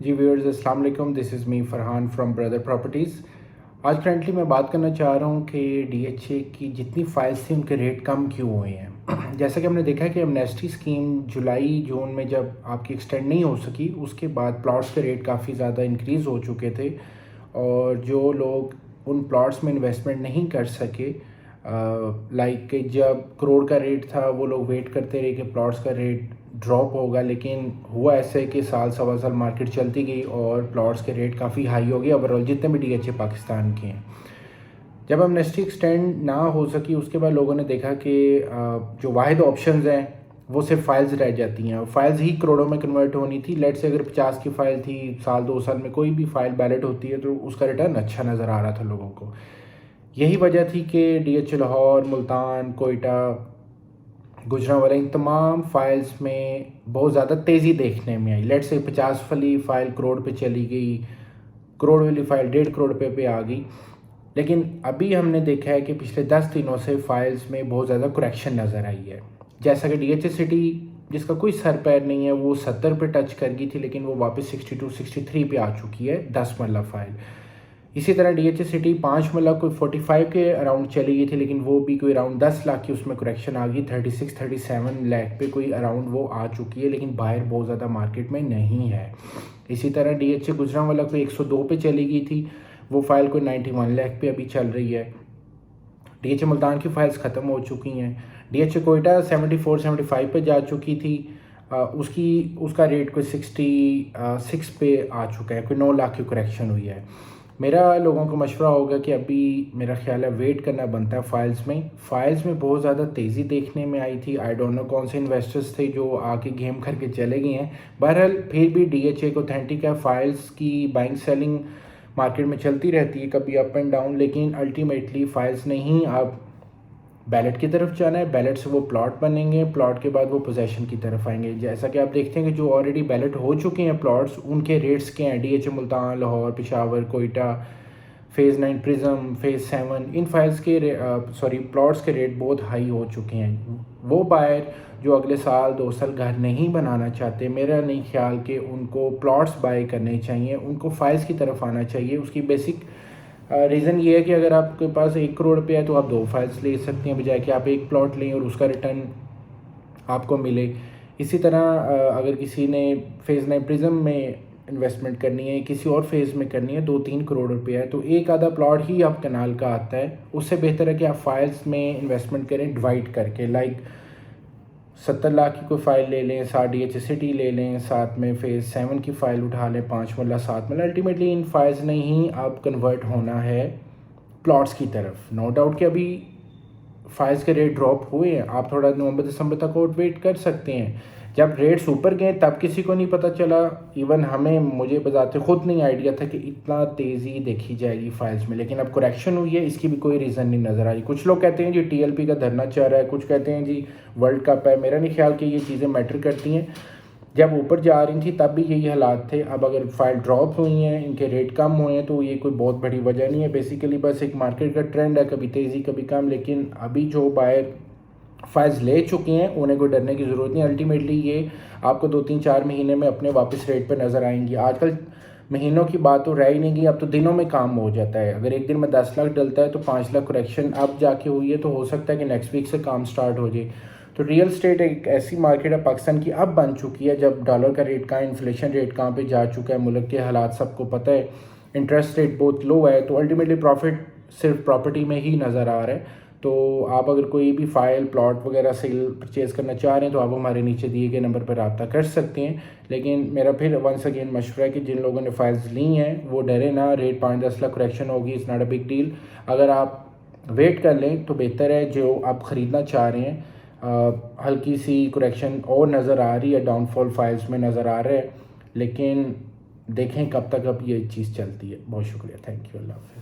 जी viewers, अस्सलाम वालेकुम। This is me Farhan from brother properties. आज करंटली मैं बात करना चाह रहा हूँ कि डीएचए की जितनी फाइल्स थी उनके रेट कम क्यों हुए हैं। जैसा कि हमने देखा कि एमनेस्टी स्कीम जुलाई जून में जब आपकी एक्सटेंड नहीं हो सकी, उसके बाद प्लॉट्स के रेट काफ़ी ज़्यादा इंक्रीज़ हो चुके थे और जो लोग उन प्लॉट्स में इन्वेस्टमेंट नहीं कर सके, लाइक जब करोड़ का रेट था वो लोग वेट करते रहे कि प्लॉट्स का रेट ड्रॉप होगा, लेकिन हुआ ऐसे कि साल सवा साल मार्केट चलती गई और प्लॉट्स के रेट काफ़ी हाई हो गए ओवरऑल जितने भी डीएचए पाकिस्तान के हैं। जब एमनेस्टी एक्सटेंड ना हो सकी उसके बाद लोगों ने देखा कि जो वाहिद ऑप्शंस हैं वो सिर्फ फाइल्स रह जाती हैं और फाइल्स ही करोड़ों में कन्वर्ट होनी थी। लेट से अगर 50 की फ़ाइल थी, साल 2 साल में कोई भी फ़ाइल बैलेट होती है तो उसका रिटर्न अच्छा नज़र आ रहा था लोगों को। यही वजह थी कि डीएचए लाहौर, मुल्तान, कोयटा, गुजरांवाला इन तमाम फाइल्स में बहुत ज़्यादा तेज़ी देखने में आई। लेट से 50 वाली फ़ाइल करोड़ पे चली गई, करोड़ वाली फ़ाइल 1.5 करोड़ पे आ गई। लेकिन अभी हमने देखा है कि पिछले 10 दिनों से फाइल्स में बहुत ज़्यादा करेक्शन नज़र आई है। जैसा कि डीएचए सिटी जिसका कोई सर पैर नहीं है वो 70 पे टच कर गई थी, लेकिन वो वापस 62 63 पे आ चुकी है 10 मरला फ़ाइल। इसी तरह डीएचए सिटी 5 मरला कोई 45 के अराउंड चली गई थी, लेकिन वो भी कोई अराउंड 10 लाख की उसमें करेक्शन आ गई। 36 37 लाख पे कोई अराउंड वो आ चुकी है, लेकिन बाहर बहुत ज़्यादा मार्केट में नहीं है। इसी तरह डीएचए गुजरांवाला कोई 102 पे चली गई थी, वो फाइल कोई 91 लाख पे अभी चल रही है। डीएचए मुल्तान की फाइल्स ख़त्म हो चुकी हैं। डीएचए कोयटा 74 75 पे जा चुकी थी, उसका रेट कोई 66 पे आ चुका है, कोई 9 लाख की करेक्शन हुई है। मेरा लोगों को मशवरा होगा कि अभी मेरा ख्याल है वेट करना बनता है फ़ाइल्स में बहुत ज़्यादा तेज़ी देखने में आई थी। आई डोंट नो कौन से इन्वेस्टर्स थे जो आके गेम करके चले गए हैं। बहरहाल फिर भी डीएचए को ऑथेंटिक है, फाइल्स की बाइंग सेलिंग मार्केट में चलती रहती है, कभी अप एंड डाउन, लेकिन अल्टीमेटली फाइल्स ने ही अब बैलेट की तरफ जाना है। बैलेट से वो प्लॉट बनेंगे, प्लॉट के बाद वो पोजेशन की तरफ आएंगे। जैसा कि आप देखते हैं कि जो ऑलरेडी बैलेट हो चुके हैं प्लॉट्स, उनके रेट्स क्या हैं। DHA Multan, Lahore, Peshawar, Quetta, phase 9 prism, phase 7, इन फाइल्स के प्लॉट्स के रेट बहुत हाई हो चुके हैं। वो बायर जो अगले साल 2 साल घर नहीं बनाना चाहते, मेरा नहीं ख्याल कि उनको प्लॉट्स बाय करने चाहिए, उनको फाइल्स की तरफ आना चाहिए। उसकी बेसिक रीज़न ये है कि अगर आपके पास 1 करोड़ रुपया है तो आप 2 फाइल्स ले सकते हैं, बजाय कि आप एक प्लॉट लें और उसका रिटर्न आपको मिले। इसी तरह अगर किसी ने फ़ेज़ 9 प्रिज्म में इन्वेस्टमेंट करनी है, किसी और फेज़ में करनी है, 2-3 करोड़ रुपया है, तो एक आधा प्लॉट ही आप कनाल का आता है। उससे बेहतर है कि आप फाइल्स में इन्वेस्टमेंट करें डिवाइड करके। लाइक 70 लाख की कोई फ़ाइल ले लें, 60 डीएचए सिटी ले लें, साथ में फ़ेज़ 7 की फ़ाइल उठा लें, 5 मरला 7 मरला। अल्टीमेटली इन फाइल्स ने ही अब कन्वर्ट होना है प्लॉट्स की तरफ। नो डाउट कि अभी फाइल्स के रेट ड्रॉप हुए हैं, आप थोड़ा नवंबर दिसंबर तक और वेट कर सकते हैं। जब रेट्स ऊपर गए तब किसी को नहीं पता चला, इवन मुझे बताते खुद नहीं आइडिया था कि इतना तेज़ी देखी जाएगी फाइल्स में, लेकिन अब करेक्शन हुई है, इसकी भी कोई रीज़न नहीं नज़र आई। कुछ लोग कहते हैं जी टीएलपी का धरना चल रहा है, कुछ कहते हैं जी वर्ल्ड कप है। मेरा नहीं ख्याल कि ये चीज़ें मैटर करती हैं। जब ऊपर जा रही थी तब भी यही हालात थे। अब अगर फाइल ड्रॉप हुई हैं, इनके रेट कम हुए हैं, तो ये कोई बहुत बड़ी वजह नहीं है। बेसिकली बस एक मार्केट का ट्रेंड है, कभी तेज़ी कभी कम। लेकिन अभी जो बायर फाइल्स ले चुके हैं उन्हें कोई डरने की ज़रूरत नहीं। अल्टीमेटली ये आपको 2-3-4 महीने में अपने वापस रेट पर नज़र आएंगी। आजकल महीनों की बात तो रह ही नहीं गई, अब तो दिनों में काम हो जाता है। अगर एक दिन में 10 लाख डलता है तो 5 लाख करेक्शन अब जाके हुई है, तो हो सकता है कि नेक्स्ट वीक से काम स्टार्ट हो जाए। तो रियल स्टेट एक ऐसी मार्केट है पाकिस्तान की अब बन चुकी है, जब डॉलर का रेट कहाँ, इन्फ्लेशन रेट कहाँ पे जा चुका है, मुल्क के हालात सबको पता है, इंटरेस्ट रेट बहुत लो है, तो अल्टीमेटली प्रॉफिट सिर्फ प्रॉपर्टी में ही नज़र आ रहा है। तो आप अगर कोई भी फ़ाइल, प्लॉट वगैरह सेल परचेज़ करना चाह रहे हैं तो आप हमारे नीचे दिए गए नंबर पर रब्ता कर सकते हैं। लेकिन मेरा फिर वंस अगेन मशवरा है कि जिन लोगों ने फाइल्स ली हैं वो डरे ना, रेट 5-10 लाख करेक्शन होगी, it's not a big deal. अगर आप वेट कर लें तो बेहतर है। जो आप ख़रीदना चाह रहे हैं, हल्की सी करेक्शन और नज़र आ रही है, डाउनफॉल फाइल्स में नज़र आ रहा है, लेकिन देखें कब तक अब ये चीज़ चलती है। बहुत शुक्रिया, थैंक यू, अल्लाह हाफ़िज़।